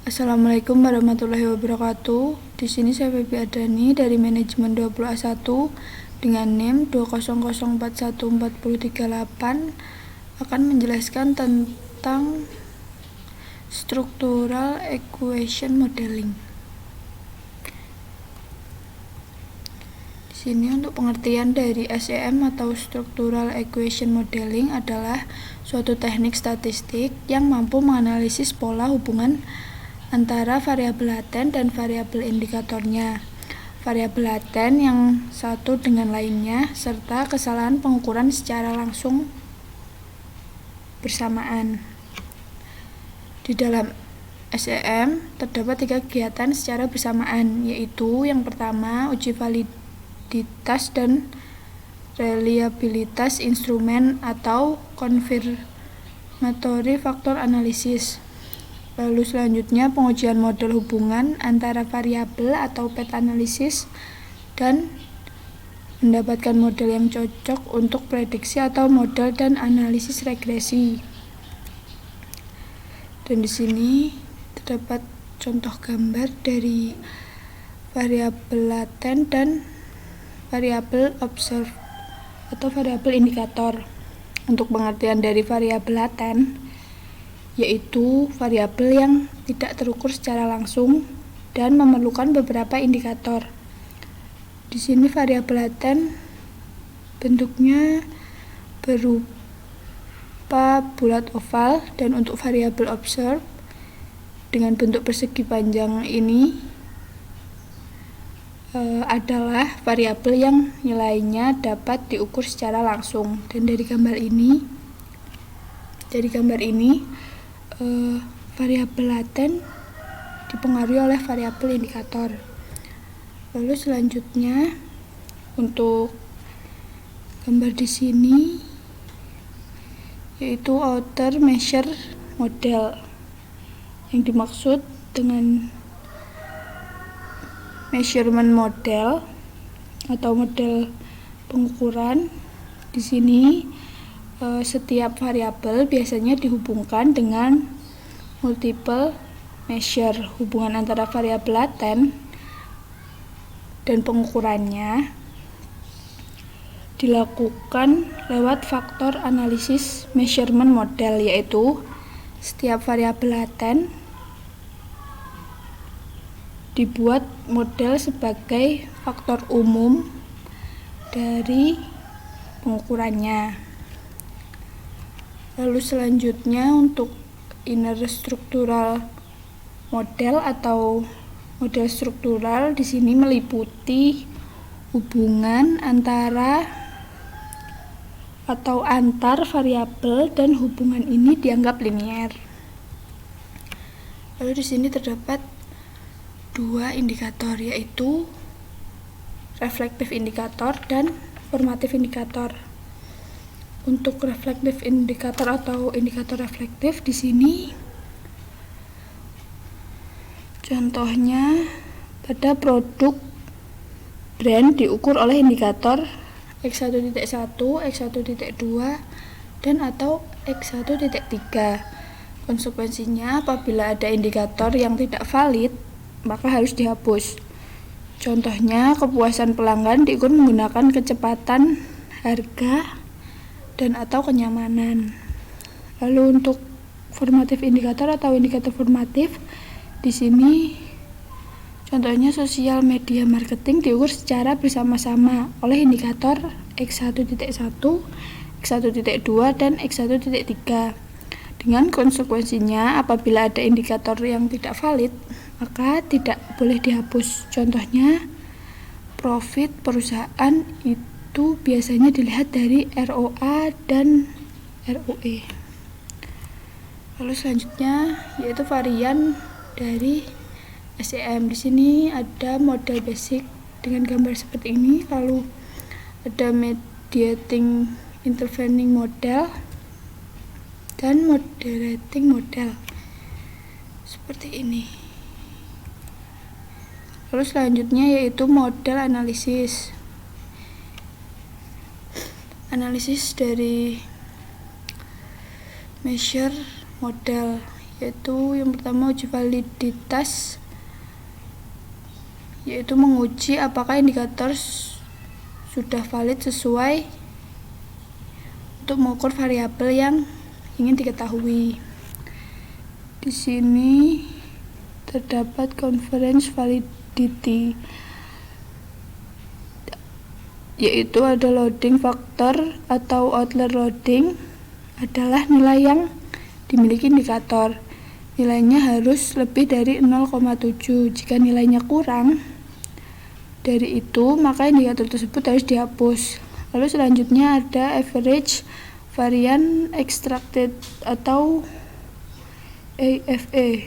Assalamualaikum warahmatullahi wabarakatuh. Di sini saya Febi Adani dari manajemen 20A1 dengan NIM 200414038 akan menjelaskan tentang structural equation modeling. Di sini untuk pengertian dari SEM atau structural equation modeling adalah suatu teknik statistik yang mampu menganalisis pola hubungan antara variabel laten dan variabel indikatornya, variabel laten yang satu dengan lainnya, serta kesalahan pengukuran secara langsung bersamaan. Di dalam SEM terdapat 3 kegiatan secara bersamaan, yaitu yang pertama uji validitas dan reliabilitas instrumen atau confirmatory factor analysis. Lalu selanjutnya pengujian model hubungan antara variabel atau path analysis dan mendapatkan model yang cocok untuk prediksi atau model dan analisis regresi. Dan di sini terdapat contoh gambar dari variabel laten dan variabel observe atau variabel indikator. Untuk pengertian dari variabel laten, yaitu variabel yang tidak terukur secara langsung dan memerlukan beberapa indikator. Di sini variabel laten bentuknya berupa bulat oval, dan untuk variabel observe dengan bentuk persegi panjang ini adalah variabel yang nilainya dapat diukur secara langsung. Dan dari gambar ini variabel laten dipengaruhi oleh variabel indikator. Lalu selanjutnya untuk gambar di sini yaitu outer measure model. Yang dimaksud dengan measurement model atau model pengukuran di sini setiap variabel biasanya dihubungkan dengan multiple measure. Hubungan antara variabel laten dan pengukurannya dilakukan lewat faktor analisis measurement model, yaitu setiap variabel laten dibuat model sebagai faktor umum dari pengukurannya. Lalu selanjutnya untuk inner structural model atau model struktural di sini meliputi hubungan antara atau antar variabel, dan hubungan ini dianggap linier. Lalu di sini terdapat 2 indikator, yaitu reflektif indikator dan formatif indikator. Untuk reflektif indikator atau indikator reflektif di sini contohnya pada produk brand diukur oleh indikator X1.1, X1.2, dan atau X1.3. Konsekuensinya apabila ada indikator yang tidak valid, maka harus dihapus. Contohnya kepuasan pelanggan diukur menggunakan kecepatan, harga, dan atau kenyamanan. Lalu untuk formatif indikator atau indikator formatif di sini contohnya sosial media marketing diukur secara bersama-sama oleh indikator X1.1, X1.2, dan X1.3. Dengan konsekuensinya apabila ada indikator yang tidak valid, maka tidak boleh dihapus. Contohnya profit perusahaan itu biasanya dilihat dari ROA dan ROE. Lalu selanjutnya yaitu varian dari SEM. Di sini ada model basic dengan gambar seperti ini, lalu ada mediating intervening model dan moderating model seperti ini. Lalu selanjutnya yaitu model analisis. Analisis dari measure model yaitu yang pertama uji validitas, yaitu menguji apakah indikator sudah valid sesuai untuk mengukur variabel yang ingin diketahui. Di sini terdapat conference validity, yaitu ada loading factor atau outlier loading adalah nilai yang dimiliki indikator. Nilainya harus lebih dari 0,7. Jika nilainya kurang dari itu, maka indikator tersebut harus dihapus. Lalu selanjutnya ada average variance extracted atau AFE,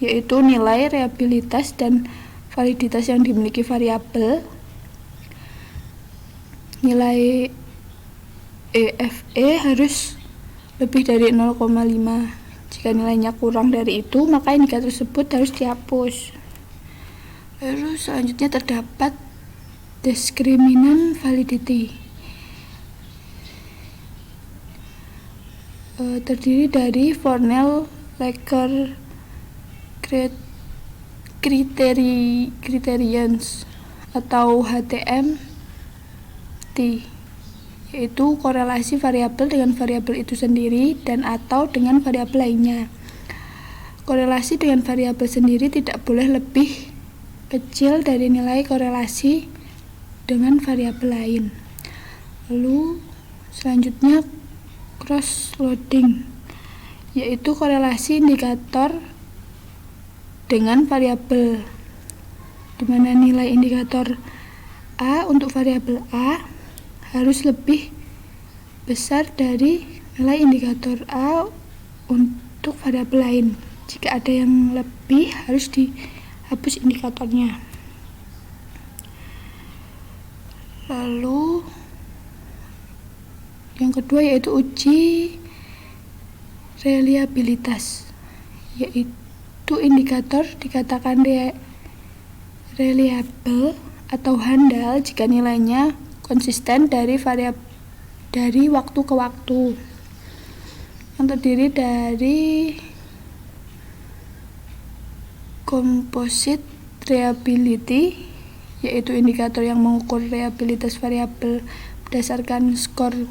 yaitu nilai reliabilitas dan validitas yang dimiliki variabel. Nilai AFE harus lebih dari 0,5. Jika nilainya kurang dari itu, maka indikator tersebut harus dihapus. Lalu selanjutnya terdapat discriminant validity, terdiri dari Fornell-Laker criterions atau HTMT, yaitu korelasi variabel dengan variabel itu sendiri dan atau dengan variabel lainnya. Korelasi dengan variabel sendiri tidak boleh lebih kecil dari nilai korelasi dengan variabel lain. Lalu selanjutnya cross loading, yaitu korelasi indikator dengan variabel, di mana nilai indikator A untuk variabel A harus lebih besar dari nilai indikator A untuk variabel lain. Jika ada yang lebih, harus dihapus indikatornya. Lalu yang kedua yaitu uji reliabilitas, yaitu indikator dikatakan reliable atau handal jika nilainya konsisten dari waktu ke waktu, yang terdiri dari composite reliability, yaitu indikator yang mengukur reliabilitas variabel berdasarkan skor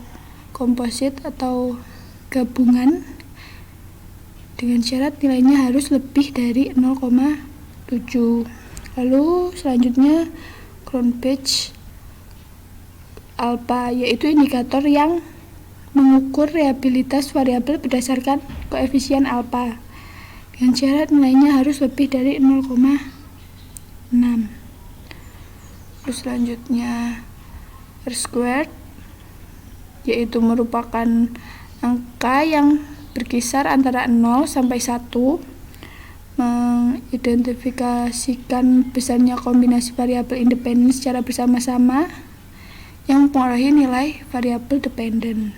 komposit atau gabungan dengan syarat nilainya harus lebih dari 0,7. Lalu selanjutnya Cronbach alpha, yaitu indikator yang mengukur reliabilitas variabel berdasarkan koefisien alpha dengan syarat nilainya harus lebih dari 0,6. Terus selanjutnya R-squared, yaitu merupakan angka yang berkisar antara 0 sampai 1, mengidentifikasikan besarnya kombinasi variabel independen secara bersama-sama yang mempengaruhi nilai variabel dependen.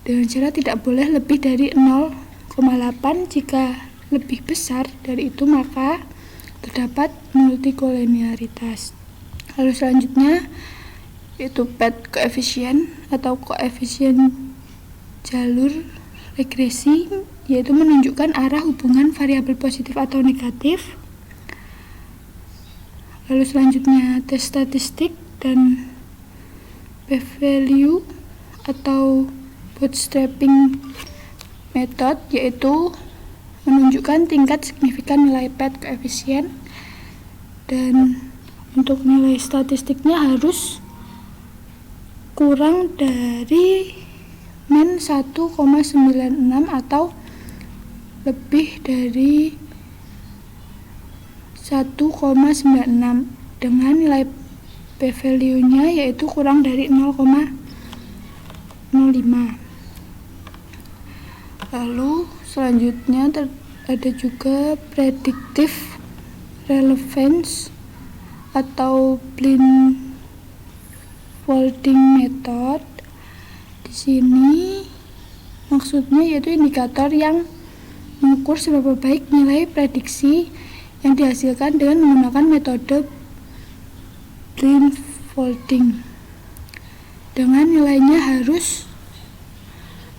Dengan syarat tidak boleh lebih dari 0,8. Jika lebih besar dari itu, maka terdapat multikoliniaritas. Lalu selanjutnya yaitu path coefficient atau koefisien jalur regresi, yaitu menunjukkan arah hubungan variabel positif atau negatif. Lalu selanjutnya tes statistik dan p-value atau bootstrapping method, yaitu menunjukkan tingkat signifikan nilai path coefficient, dan untuk nilai statistiknya harus kurang dari min 1,96 atau lebih dari 1,96 dengan nilai p-value-nya yaitu kurang dari 0,05. Lalu selanjutnya ada juga predictive relevance atau blind folding method. Di sini maksudnya yaitu indikator yang mengukur seberapa baik nilai prediksi yang dihasilkan dengan menggunakan metode blind folding, dengan nilainya harus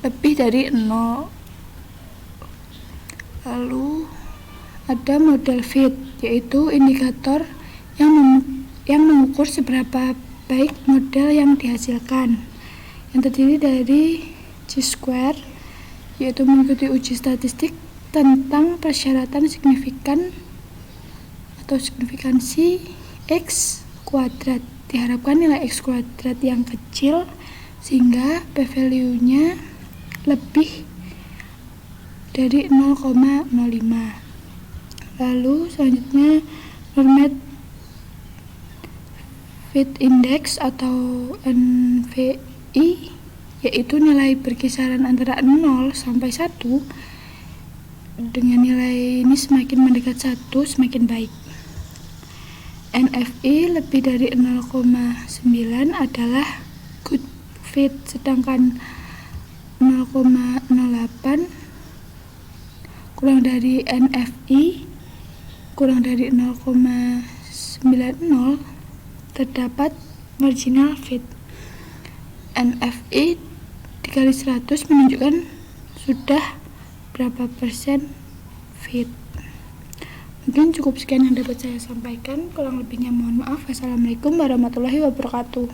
lebih dari 0. Lalu ada model fit, yaitu indikator yang mengukur seberapa baik model yang dihasilkan, yang terdiri dari Chi-square, yaitu mengikuti uji statistik tentang persyaratan signifikansi X kuadrat. Diharapkan nilai X kuadrat yang kecil sehingga p-value-nya lebih dari 0,05. Lalu selanjutnya Normed Fit Index atau NFI, yaitu nilai berkisaran antara 0 sampai 1. Dengan nilai ini semakin mendekat 1 semakin baik. NFI lebih dari 0,9 adalah good fit, sedangkan 0,08 kurang dari NFI kurang dari 0,90 terdapat marginal fit. NFI dikali 100 menunjukkan sudah berapa persen fit. Mungkin cukup sekian yang dapat saya sampaikan. Kurang lebihnya mohon maaf. Wassalamualaikum warahmatullahi wabarakatuh.